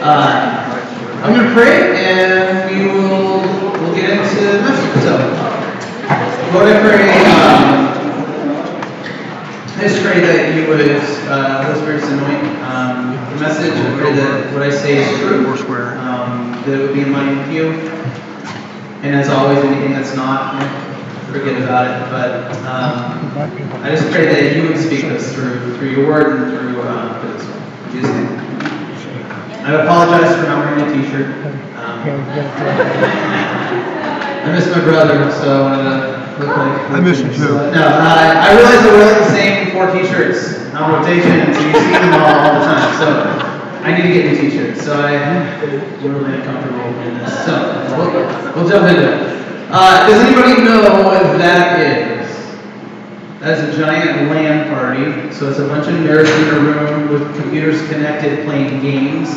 I'm going to pray, and we'll get into the message. So, Lord, I pray, I just pray that you would, Holy Spirit, anoint the message. I pray that what I say is true, that it would be in line with you. And as always, anything that's not, forget about it. But I just pray that you would speak us through your word and through this. In Jesus' name. I apologize for not wearing a t-shirt. I miss my brother, so I wanted to look like... I miss him too. I realize I wear the same 4 t-shirts on rotation, so you see them all the time. So I need to get new t-shirts. So I'm really uncomfortable in this. So we'll jump into it. Does anybody know what that is? That's a giant LAN party. So it's a bunch of nerds in a room with computers connected playing games.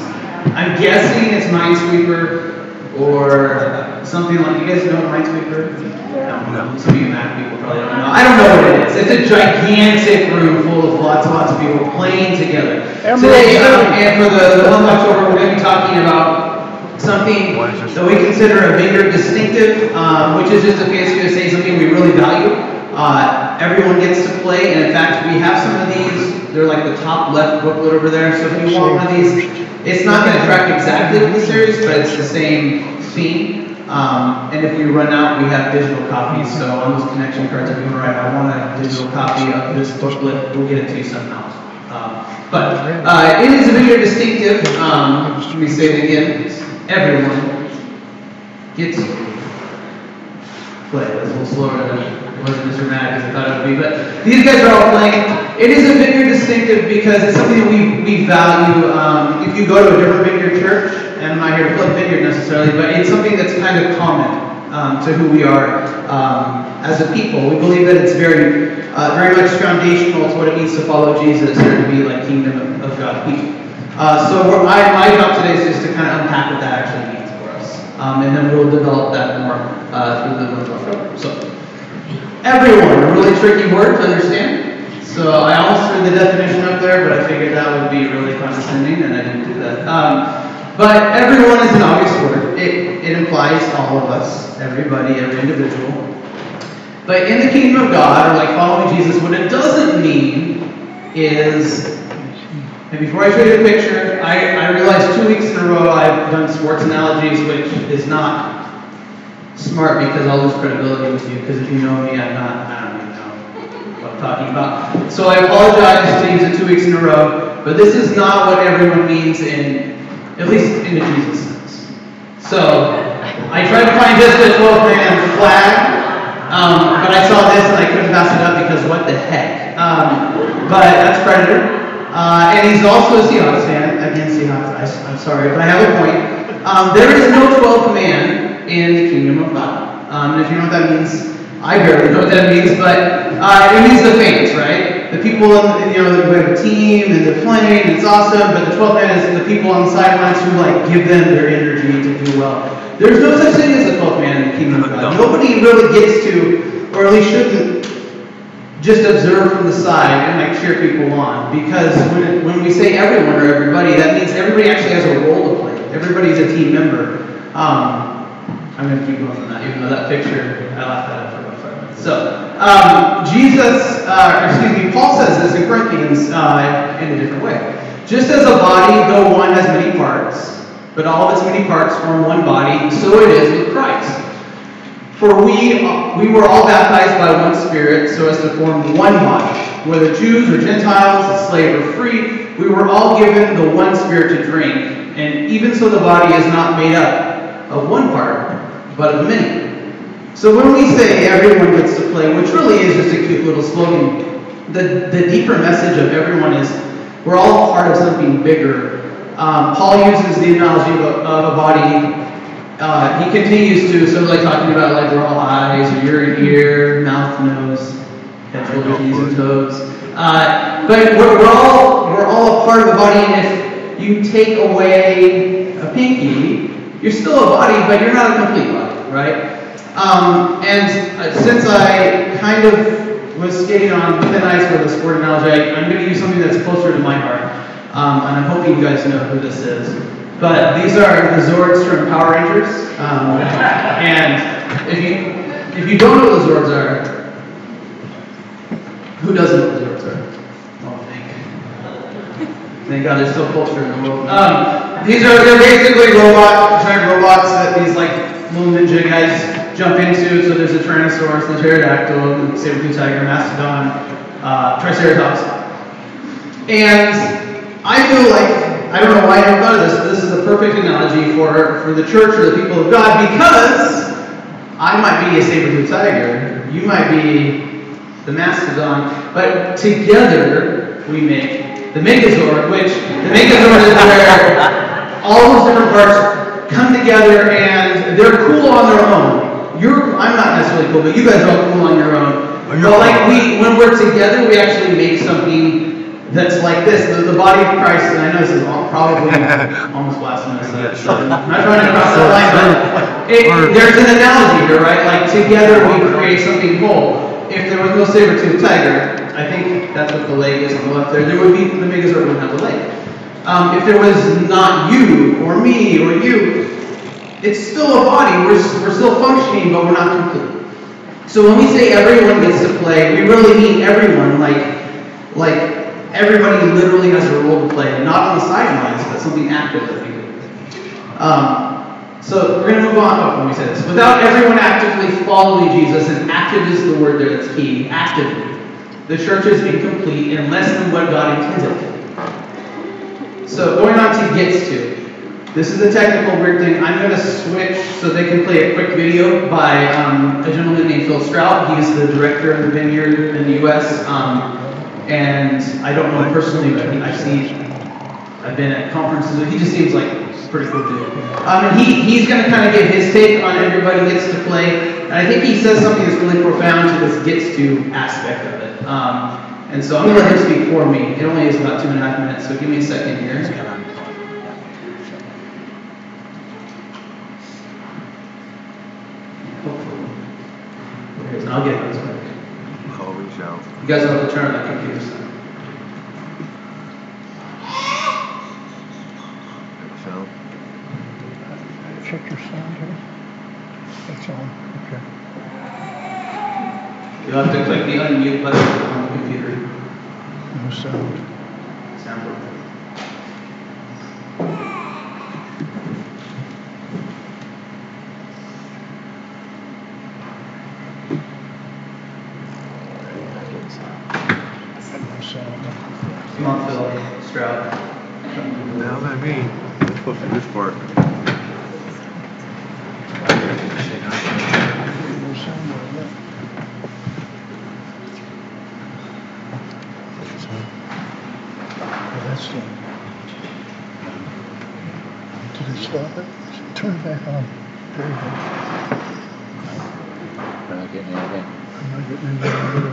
I'm guessing it's Minesweeper or something like. You guys know Minesweeper? No. Some of you Mac people probably don't know. I don't know what it is. It's a gigantic room full of lots of people playing together. Today, and for the month of October, we're going to be talking about something that we consider a vineyard distinctive, which is just a fancy way to say something we really value. Everyone gets to play, and in fact, we have some of these. They're like the top left booklet over there. So if you want one of these, it's not going to track exactly with the series, but it's the same theme. And if we run out, we have digital copies. So on those connection cards, if you write, I want a digital copy of this booklet, we'll get it to you somehow. But it is a vineyard distinctive. Let me say it again. Everyone gets to play. That's a little slower than it wasn't as dramatic as I thought it would be. But these guys are all playing. It is a vineyard distinctive because it's something that we value. If you go to a different vineyard church, and I'm not here to plug vineyard necessarily, but it's something that's kind of common to who we are as a people. We believe that it's very much foundational to what it means to follow Jesus or to be like kingdom of God people. So my job today is just to kind of unpack what that actually means for us. And then we'll develop that more through the month of October. So, everyone, a really tricky word to understand. So I almost threw the definition up there, but I figured that would be really condescending, and I didn't do that. But everyone is an obvious word. It implies all of us, everybody, every individual. But in the kingdom of God, or like following Jesus, what it doesn't mean is, and before I show you the picture, I realized 2 weeks in a row I've done sports analogies, which is not smart because I'll lose credibility with you, because if you know me, I don't even know what I'm talking about. So I apologize to use it 2 weeks in a row, but this is not what everyone means at least in the Jesus sense. So I tried to find just a 12-man flag, but I saw this and I couldn't pass it up because what the heck. But that's Predator. And he's also a Seahawks fan. Again, Seahawks, I'm sorry, but I have a point. There is no 12th man in the kingdom of God. And if you know what that means, I barely know what that means, but it means the fans, right? The people, we have a team and they're playing, and it's awesome, but the 12th man is the people on the sidelines who give them their energy to do well. There's no such thing as a 12th man in the kingdom of God. Nobody really gets to, or at least shouldn't, just observe from the side and cheer people on. Because when we say everyone or everybody, that means everybody actually has a role to play. Everybody's a team member. I'm going to keep going on that, even though that picture, I laughed at it for about 5 minutes. So, Paul says this in Corinthians in a different way. Just as a body, though one has many parts, but all of its many parts form one body, so it is with Christ. For we were all baptized by one Spirit, so as to form one body. Whether Jews or Gentiles, slave or free, we were all given the one Spirit to drink. And even so, the body is not made up of one part, but of many. So when we say everyone gets to play, which really is just a cute little slogan, the deeper message of everyone is we're all part of something bigger. Paul uses the analogy of a body. He continues to, talking about we're all eyes, or you're an ear, mouth, nose, head, shoulders, knees, and toes. But we're all a part of the body, and if you take away a pinky, you're still a body, but you're not a complete body, right? And since I kind of was skating on thin ice with a sport analogy, I'm going to use something that's closer to my heart. And I'm hoping you guys know who this is. But these are the Zords from Power Rangers. And if you don't know what the Zords are, who doesn't know what the Zords are? Oh, thank God there's still culture in the world. They're basically giant robots that these like little ninja guys jump into. So there's a Tyrannosaurus, the pterodactyl, the saber-tooth tiger, mastodon, triceratops. And I feel like, I don't know why I never thought of this, but this is a perfect analogy for the church or the people of God, because I might be a saber-tooth tiger, you might be the mastodon, but together we make the Megazord, which the Megazord is where all those different parts come together and they're cool on their own. I'm not necessarily cool, but you guys are all cool on your own. But like when we're together, we actually make something that's like this, the body of Christ, and I know this is probably almost blasphemous, so I'm not trying to cross that line, but there's an analogy here, right? Like together we create something whole. If there was no saber-tooth tiger, I think that's what the leg is on the left there, there would be, the Megazord wouldn't have the leg. If there was not you, or me, or you, it's still a body, we're still functioning, but we're not complete. So when we say everyone gets to play, we really mean everyone, like everybody literally has a role to play, not on the sidelines, but something active that we do. So we're going to move on. When we say this, without everyone actively following Jesus, and active is the word there that's key, actively, the church is incomplete and less than what God intended. So going on to gets to. This is a technical weird thing. I'm going to switch so they can play a quick video by a gentleman named Phil Stroud. He's the director of the Vineyard in the U.S. And I don't know him personally, but I've been at conferences. He just seems like a pretty cool dude. And he's going to kind of give his take on everybody gets to play. And I think he says something that's really profound to this gets to aspect of it. And so I'm going to let him speak for me. It only is about 2.5 minutes, so give me a second here. Hopefully. I'll get those quick. Holy shell. You guys will have to turn on that computer stuff. Check your sound here. That's on. Okay. You'll have to click the unmute button on the computer. No sound. Sound work. Come on, Phil Stroud. Now that me. I'm supposed to do this part. Did it stop it? Turn it back on. There you go. We're not getting anything. I'm not getting anything either.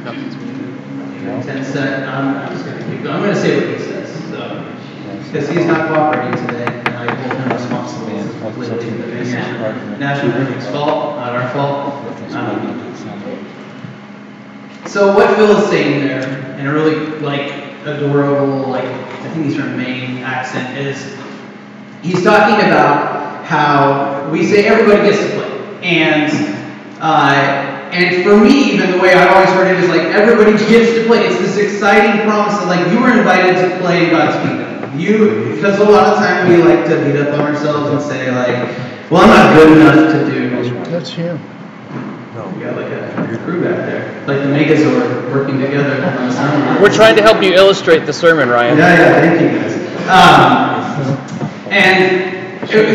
Nothing's muted. I'm just going to keep going. I'm going to say what he says. Because he's not cooperating today, and I hold him responsible completely. It's National Vineyard's fault, not our fault. So what Phil is saying there, in a really adorable, I think he's from Maine accent, is he's talking about how we say everybody gets to play, and for me, even the way I've always heard it is everybody gets to play. It's this exciting promise that you were invited to play in God's kingdom. Because a lot of time we like to beat up on ourselves and say well, I'm not good enough to do. That's him. No, we got a crew back there, the Megazord working together on the sermon. We're trying to help you illustrate the sermon, Ryan. Yeah, thank you guys.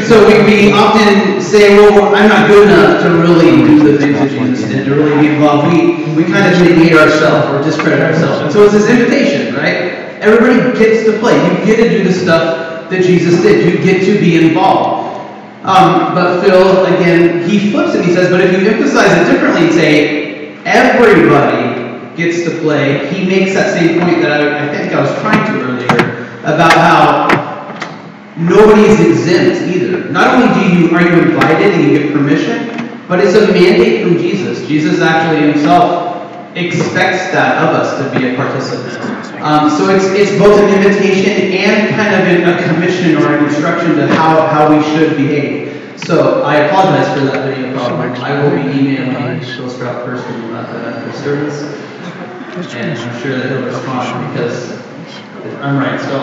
So we often say, well, I'm not good enough to really do the things that Jesus did, to really be involved. We kind of negate ourselves or discredit ourselves. And so it's this invitation, right? Everybody gets to play. You get to do the stuff that Jesus did. You get to be involved. But Phil, again, he flips it. He says, but if you emphasize it differently and say, everybody gets to play, he makes that same point that I think I was trying to earlier about how nobody is exempt either. Not only are you invited and you get permission, but it's a mandate from Jesus. Jesus actually himself expects that of us to be a participant. So it's both an invitation and kind of a commission or an instruction to how we should behave. So I apologize for that video problem. I will be emailing Phil Sprout person after service, and I'm sure that he'll respond because I'm right. So